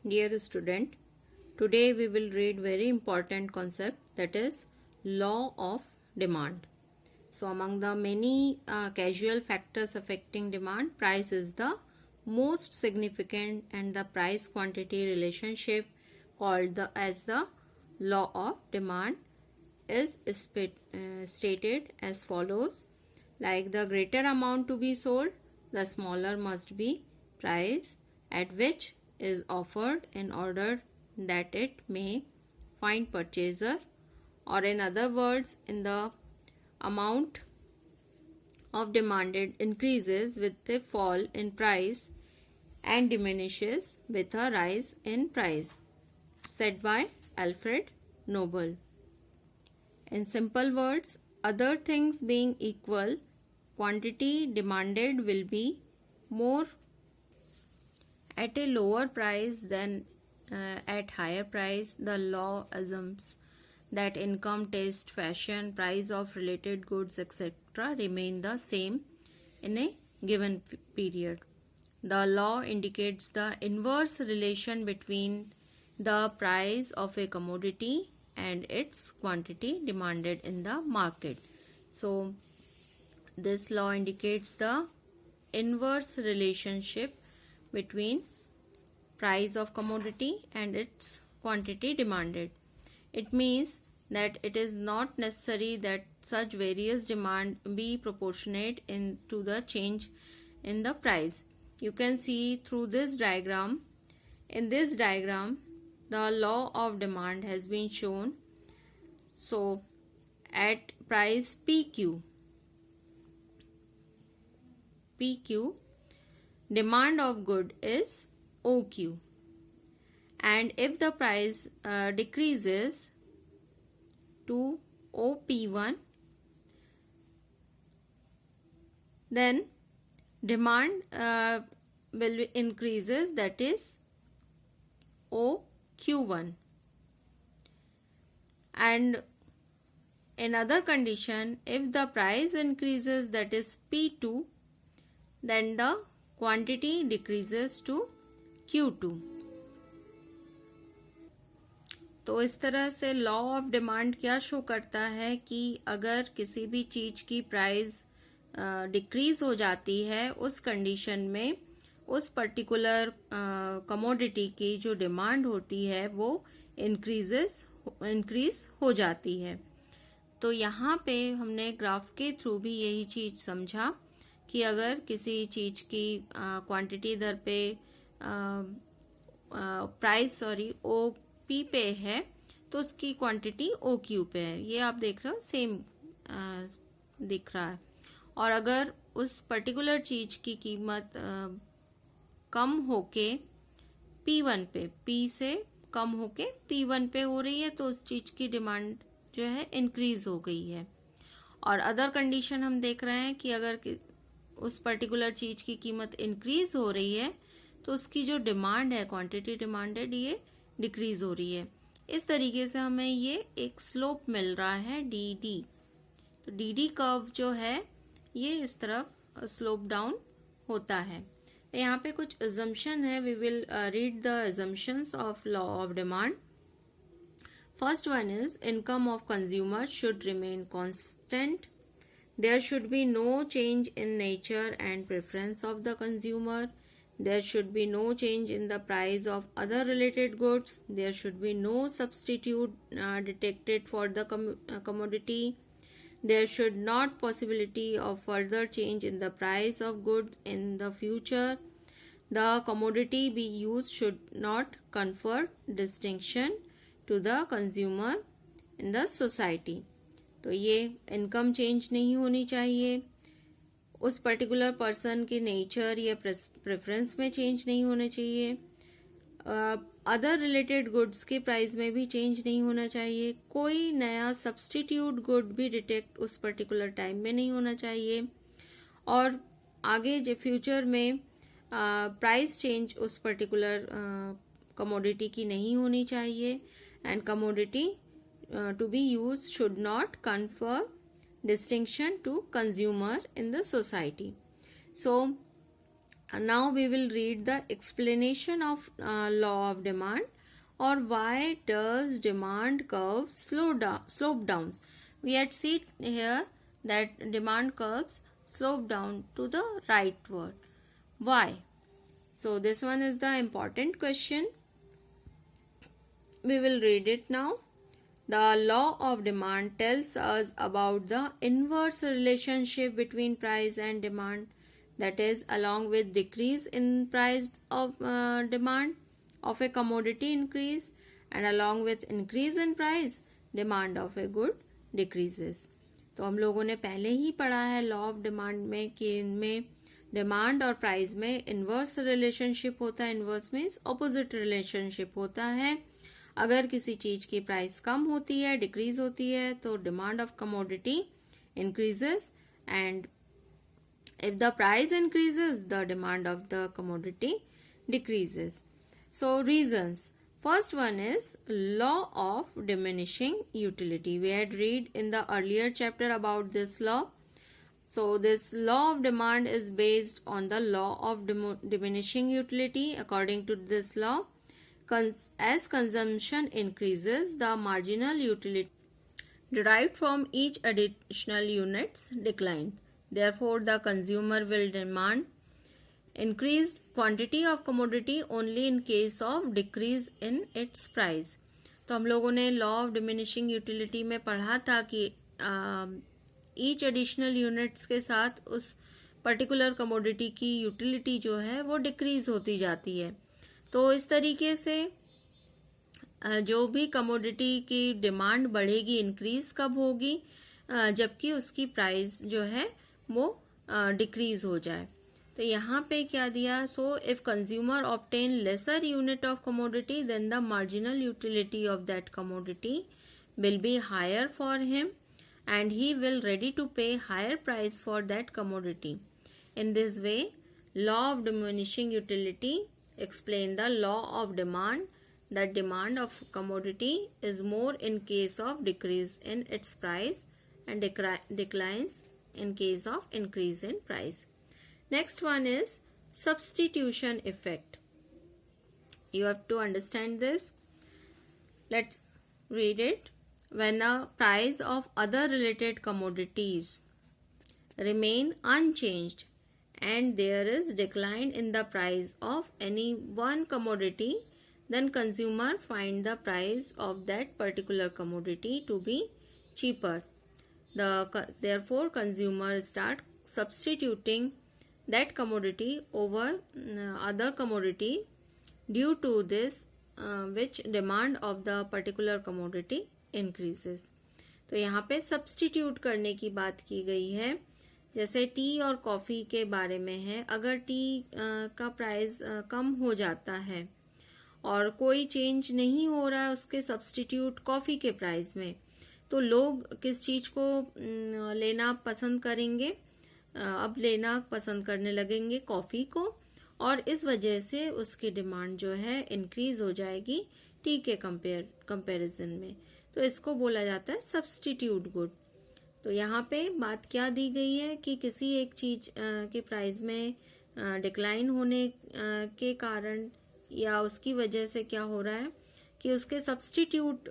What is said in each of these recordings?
Dear student, today we will read very important concept, that is law of demand. So among the many casual factors affecting demand, price is the most significant, and the price quantity relationship called as the law of demand is stated as follows. Like the greater amount to be sold, the smaller must be price at which is offered in order that it may find purchaser, or in other words, in the amount of demanded increases with a fall in price and diminishes with a rise in price, said by Alfred Nobel. In simple words, other things being equal, quantity demanded will be more at a lower price than at higher price. The law assumes that income, taste, fashion, price of related goods, etc. remain the same in a given period. The law indicates the inverse relation between the price of a commodity and its quantity demanded in the market. So, this law indicates the inverse relationship between price of commodity and its quantity demanded. It means that it is not necessary that such various demand be proportionate to the change in the price. You can see through this diagram. In this diagram, the law of demand has been shown. So, at price PQ, demand of good is OQ, and if the price decreases to OP1, then demand will increases, that is OQ1, and in other condition, if the price increases, that is P2, then the quantity decreases to Q2. तो इस तरह से law of demand क्या show करता है कि अगर किसी भी चीज की प्राइस डिक्रीज हो जाती है, उस कंडीशन में उस पर्टिकुलर कमोडिटी की जो डिमांड होती है वो इंक्रीज हो जाती है. तो यहाँ पे हमने ग्राफ के थ्रू भी यही चीज समझा कि अगर किसी चीज की क्वांटिटी दर पे प्राइस ओपी पे है तो उसकी क्वांटिटी ओक्यू पे है. ये आप देख रहे हो, सेम दिख रहा है. और अगर उस पर्टिकुलर चीज की कीमत कम होके P1 पे, P से कम होके P1 पे हो रही है, तो उस चीज की डिमांड जो है इंक्रीज हो गई है. और अदर कंडीशन हम देख रहे हैं कि अगर उस पर्टिकुलर चीज की कीमत इंक्रीज हो रही है तो उसकी जो डिमांड है, क्वांटिटी डिमांडेड, ये डिक्रीज हो रही है. इस तरीके से हमें ये एक स्लोप मिल रहा है डी. तो डी कर्व जो है ये इस तरफ स्लोप डाउन होता है. यहाँ पे कुछ assumption है. We will read the assumptions of law of demand. First one is income of consumer should remain constant. There should be no change in nature and preference of the consumer. There should be no change in the price of other related goods. There should be no substitute detected for the commodity. There should not possibility of further change in the price of goods in the future. The commodity be used should not confer distinction to the consumer in the society. तो ये income change नहीं होनी चाहिए, उस particular person के nature या preference में change नहीं होना चाहिए, अदर रिलेटेड गुड्स के प्राइस में भी चेंज नहीं होना चाहिए, कोई नया सब्सटीट्यूट गुड भी डिटेक्ट उस पर्टिकुलर टाइम में नहीं होना चाहिए, और आगे जो फ्यूचर में प्राइस चेंज उस पर्टिकुलर कमोडिटी की नहीं होनी चाहिए, and commodity to be used should not confer distinction to consumer in the society. So Now we will read the explanation of law of demand, or why does demand curve slope downs. We had seen here that demand curves slope down to the rightward. Why? So this one is the important question. We will read it now. The law of demand tells us about the inverse relationship between price and demand. That is, along with decrease in price of demand of a commodity increase, and along with increase in price, demand of a good decreases. तो हम लोगों ने पहले ही पढ़ा है law of demand में कि इनमें डिमांड और प्राइस में इन्वर्स रिलेशनशिप होता है. इन्वर्स मीन्स ऑपोजिट रिलेशनशिप होता है. अगर किसी चीज की प्राइस कम होती है, डिक्रीज होती है, तो demand of commodity increases, and if the price increases, the demand of the commodity decreases. So reasons. First one is law of diminishing utility. We had read in the earlier chapter about this law. So this law of demand is based on the law of diminishing utility. According to this law, as consumption increases, the marginal utility derived from each additional units decline. Therefore, the consumer will demand increased quantity of commodity only in case of decrease in its price. तो हम लोगों ने law of diminishing utility में पढ़ा था कि each additional units के साथ उस पर्टिकुलर कमोडिटी की यूटिलिटी जो है वो डिक्रीज होती जाती है. तो इस तरीके से जो भी कमोडिटी की डिमांड बढ़ेगी, इंक्रीज कब होगी, जबकि उसकी प्राइस जो है वो डिक्रीज हो जाए. तो यहाँ पे क्या दिया, so if consumer obtain lesser unit of commodity then the marginal utility of that commodity will be higher for him and he will ready to pay higher price for that commodity. In this way law of diminishing utility explain the law of demand, that demand of commodity is more in case of decrease in its price and declines in case of increase in price. Next one is substitution effect. You have to understand this. Let's read it. When the price of other related commodities remain unchanged and there is decline in the price of any one commodity, then consumer find the price of that particular commodity to be cheaper. Therefore, consumer start substituting that commodity over other commodity. Due to this, which demand of the particular commodity increases. तो यहाँ पे substitute करने की बात की गई है. जैसे टी और कॉफ़ी के बारे में है, अगर टी का प्राइस कम हो जाता है और कोई चेंज नहीं हो रहा है उसके सब्स्टिट्यूट कॉफ़ी के प्राइस में, तो लोग किस चीज़ को लेना पसंद करेंगे, अब लेना पसंद करने लगेंगे कॉफ़ी को, और इस वजह से उसकी डिमांड जो है इंक्रीज हो जाएगी टी के कंपैरिजन में. तो इसको बोला जाता है सब्स्टिट्यूट गुड. तो यहाँ पे बात क्या दी गई है कि किसी एक चीज के प्राइस में डिक्लाइन होने के कारण या उसकी वजह से क्या हो रहा है कि उसके सब्स्टिट्यूट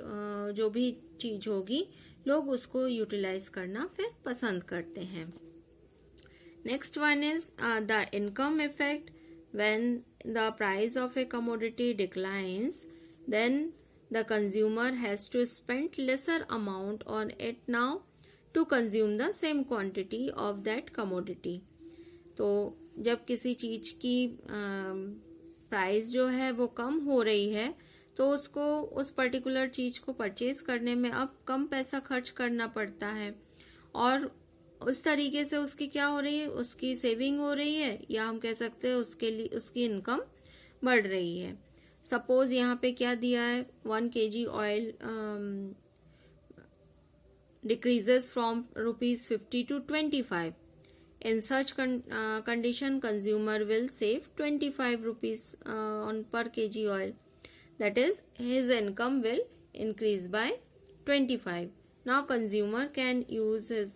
जो भी चीज होगी लोग उसको यूटिलाइज करना फिर पसंद करते हैं. Next one is the income effect. When the price of a commodity declines then the consumer has to spend lesser amount on it now to consume the same quantity of that commodity. तो जब किसी चीज की price जो है वो कम हो रही है तो उसको उस पर्टिकुलर चीज को परचेज करने में अब कम पैसा खर्च करना पड़ता है, और उस तरीके से उसकी क्या हो रही है, उसकी सेविंग हो रही है, या हम कह सकते हैं उसके लिए उसकी इनकम बढ़ रही है. सपोज यहाँ पे क्या दिया है, 1 kg oil decreases from rupees 50 to 25. In such condition, consumer will save 25 rupees on per kg oil. That is, his income will increase by 25. Now, consumer can use his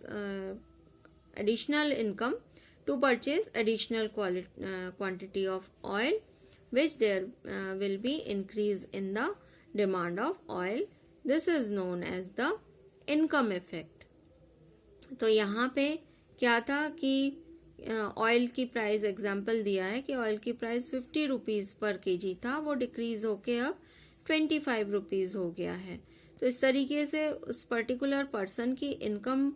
additional income to purchase additional quantity of oil, which there will be increase in the demand of oil. This is known as the income effect. तो यहाँ पे क्या था कि oil की price example दिया है कि ऑयल की प्राइस 50 रुपीज पर केजी था, वो डिक्रीज होके अब 25 रुपीज हो गया है। तो इस तरीके से उस पर्टिकुलर पर्सन की इनकम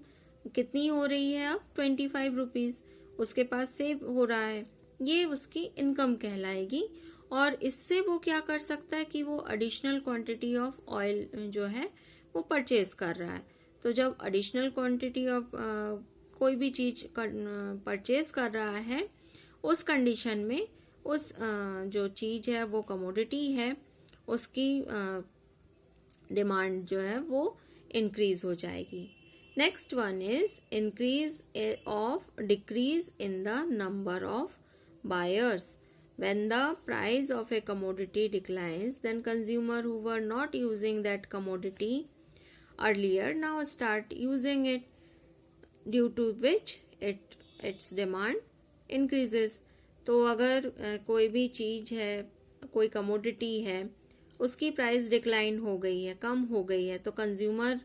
कितनी हो रही है अब 25 रुपीज, उसके पास सेव हो रहा है, ये उसकी इनकम कहलाएगी। और इससे वो क्या कर सकता है कि वो एडिशनल क्वांटिटी ऑफ ऑयल जो है वो परचेज कर रहा है। तो जब एडिशनल क्वांटिटी ऑफ कोई भी चीज परचेज कर रहा है, उस कंडीशन में उस जो चीज है वो कमोडिटी है, उसकी डिमांड जो है वो इंक्रीज हो जाएगी। Next one is increase of decrease in the number of buyers. When the price of a commodity declines, then consumer who were not using that commodity earlier now start using it, due to which its demand increases. तो अगर कोई भी चीज है, कोई commodity है, उसकी price decline हो गई है, कम हो गई है, तो कंज्यूमर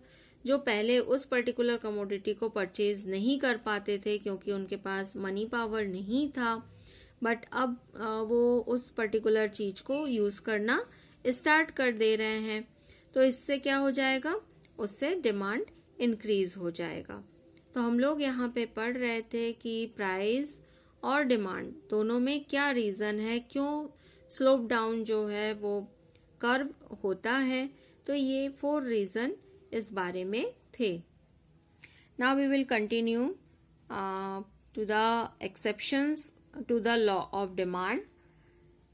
जो पहले उस पर्टिकुलर कमोडिटी को परचेज नहीं कर पाते थे क्योंकि उनके पास मनी पावर नहीं था, बट अब वो उस पर्टिकुलर चीज को यूज करना स्टार्ट कर दे रहे हैं। तो इससे क्या हो जाएगा, उससे डिमांड इंक्रीज हो जाएगा। तो हम लोग यहाँ पे पढ़ रहे थे कि प्राइस और डिमांड दोनों में क्या रीजन है, क्यों स्लोप डाउन जो है वो कर्व होता है। तो ये 4 रीजन इस बारे में थे। Now we will continue to the exceptions to the law of demand.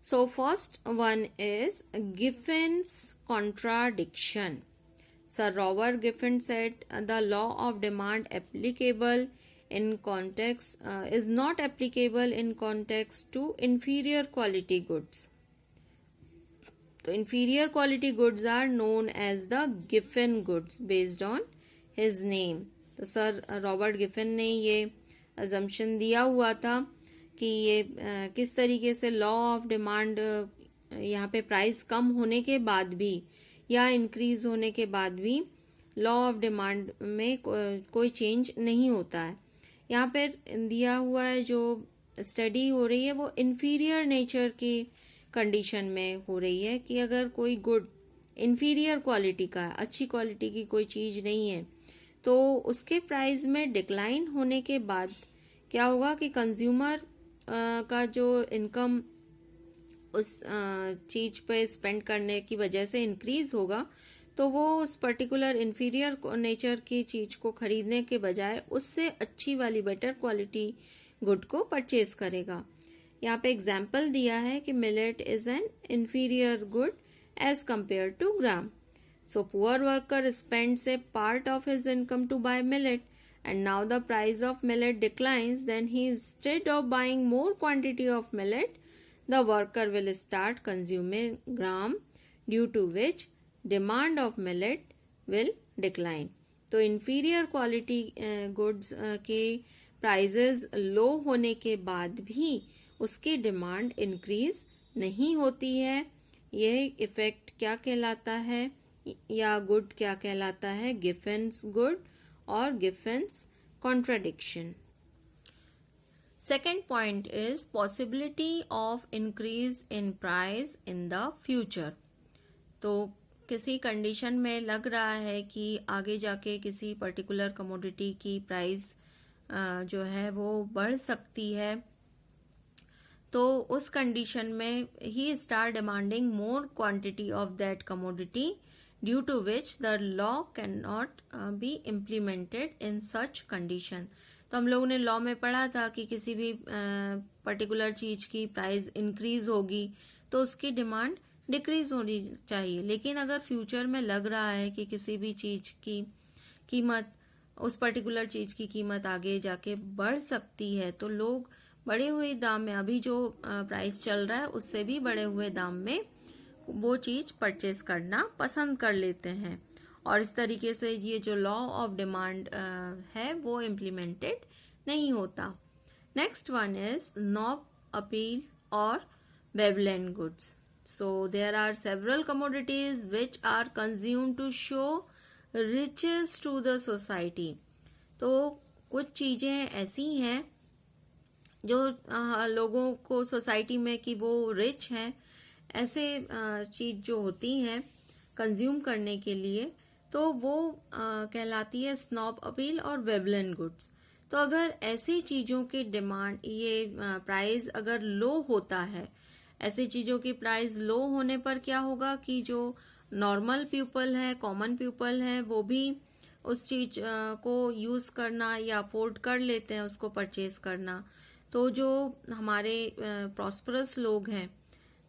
So first one is Giffen's contradiction. Sir Robert Giffen said the law of demand applicable in context is not applicable in context to inferior quality goods. So inferior quality goods are known as the Giffen goods based on his name. तो sir Robert Giffen ने ये assumption दिया हुआ था कि ये किस तरीके से लॉ ऑफ डिमांड यहाँ पे प्राइस कम होने के बाद भी या इंक्रीज होने के बाद भी लॉ ऑफ डिमांड में कोई चेंज नहीं होता है। यहाँ पे दिया हुआ है जो स्टडी हो रही है वो इन्फीरियर नेचर की कंडीशन में हो रही है कि अगर कोई गुड इन्फीरियर क्वालिटी का है, अच्छी क्वालिटी की कोई चीज नहीं है, तो उसके प्राइस में डिक्लाइन होने के बाद क्या होगा कि कंज्यूमर का जो इनकम उस चीज पे स्पेंड करने की वजह से इंक्रीज होगा, तो वो उस पर्टिकुलर इंफीरियर नेचर की चीज को खरीदने के बजाय उससे अच्छी वाली बेटर क्वालिटी गुड को परचेज करेगा। यहाँ पे एग्जाम्पल दिया है कि millet is an inferior good as compare to gram. So poor worker spends a part of his income to buy millet, and now the price of millet declines, then he instead of buying more quantity of millet, the worker will start consuming gram, due to which demand of millet will decline. तो inferior quality goods के prices low होने के बाद भी उसकी demand increase नहीं होती है। यह इफेक्ट क्या कहलाता है या गुड क्या कहलाता है, गिफेन्स good or Giffen's contradiction. Second point is possibility of increase in price in the future. तो किसी कंडीशन में लग रहा है कि आगे जाके किसी पर्टिकुलर कमोडिटी की प्राइस जो है वो बढ़ सकती है, तो उस कंडीशन में ही start demanding more quantity of that commodity, due to which the law cannot be implemented in such condition. तो हम लोगों ने लॉ में पढ़ा था कि किसी भी पर्टिकुलर चीज की प्राइस इंक्रीज होगी तो उसकी डिमांड डिक्रीज होनी चाहिए। लेकिन अगर फ्यूचर में लग रहा है कि किसी भी चीज की कीमत, उस पर्टिकुलर चीज की कीमत आगे जाके बढ़ सकती है, तो लोग बढ़े हुए दाम में, अभी जो प्राइस चल रहा है उससे भी बढ़े हुए दाम में वो चीज परचेज करना पसंद कर लेते हैं, और इस तरीके से ये जो लॉ ऑफ डिमांड है वो इम्प्लीमेंटेड नहीं होता। Next one is Snob appeal or Babylon goods. So there are several commodities which are consumed to show riches to the society. तो कुछ चीजें ऐसी हैं जो लोगों को सोसाइटी में कि वो रिच हैं, ऐसे चीज जो होती हैं कंज्यूम करने के लिए, तो वो कहलाती है स्नॉब अपील और वेबलन गुड्स. तो अगर ऐसी चीजों की डिमांड, ये प्राइस अगर लो होता है, ऐसी चीजों की प्राइस लो होने पर क्या होगा कि जो नॉर्मल पीपल है, कॉमन पीपल है, वो भी उस चीज को यूज करना या अफोर्ड कर लेते हैं उसको परचेज करना. तो जो हमारे प्रॉस्परस लोग हैं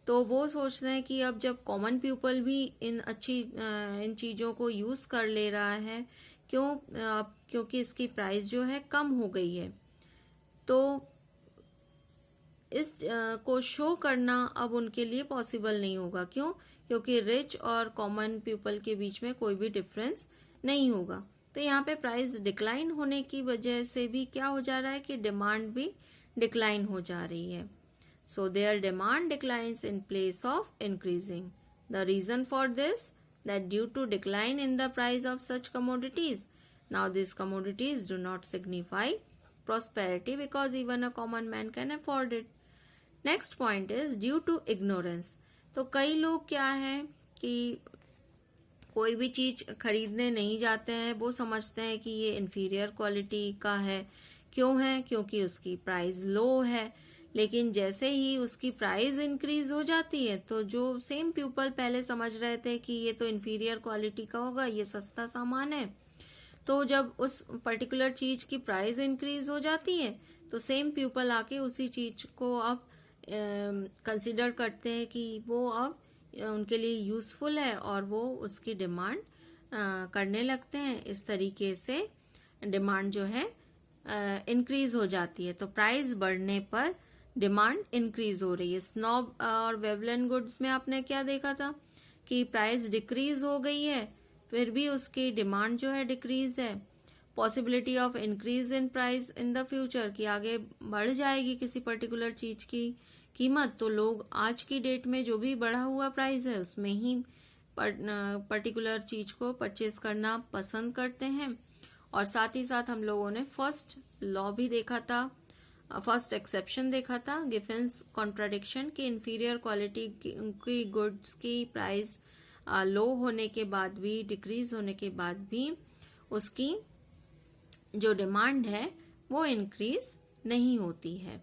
तो वो सोचते हैं कि अब जब कॉमन पीपल भी इन चीजों को यूज कर ले रहा है, क्योंकि इसकी प्राइस जो है कम हो गई है, तो इस को शो करना अब उनके लिए पॉसिबल नहीं होगा. क्योंकि रिच और कॉमन पीपल के बीच में कोई भी डिफरेंस नहीं होगा. तो यहाँ पे प्राइस डिक्लाइन होने की वजह से भी क्या हो जा रहा है कि डिमांड भी डिक्लाइन हो जा रही है. So their demand declines in place of increasing. The reason for this, that due to decline in the price of such commodities, now these commodities do not signify prosperity because even a common man can afford it. Next point is due to ignorance. तो कई लोग क्या है कि कोई भी चीज खरीदने नहीं जाते हैं, वो समझते हैं कि ये इंफीरियर क्वालिटी का है. क्यों है? क्योंकि उसकी प्राइस लो है. लेकिन जैसे ही उसकी प्राइस इंक्रीज हो जाती है तो जो सेम पीपल पहले समझ रहे थे कि ये तो इंफीरियर क्वालिटी का होगा, ये सस्ता सामान है, तो जब उस पर्टिकुलर चीज की प्राइस इंक्रीज हो जाती है तो सेम पीपल आके उसी चीज को अब कंसिडर करते हैं कि वो अब उनके लिए यूजफुल है और वो उसकी डिमांड करने लगते हैं. इस तरीके से डिमांड जो है इंक्रीज हो जाती है. तो प्राइस बढ़ने पर डिमांड इंक्रीज हो रही है. स्नॉब और वेबलन गुड्स में आपने क्या देखा था कि प्राइस डिक्रीज हो गई है, फिर भी उसकी डिमांड जो है डिक्रीज है. Possibility of increase in price in the future, कि आगे बढ़ जाएगी किसी पर्टिकुलर चीज की कीमत, तो लोग आज की डेट में जो भी बढ़ा हुआ प्राइस है उसमें ही पर्टिकुलर चीज को परचेज करना पसंद करते हैं. और साथ ही साथ हम लोगों ने फर्स्ट लॉ भी देखा था, फर्स्ट एक्सेप्शन देखा था, गिफेंस कॉन्ट्राडिक्शन, की इंफीरियर क्वालिटी की गुड्स की प्राइस लो होने के बाद भी, डिक्रीज होने के बाद भी उसकी जो डिमांड है वो इंक्रीज नहीं होती है.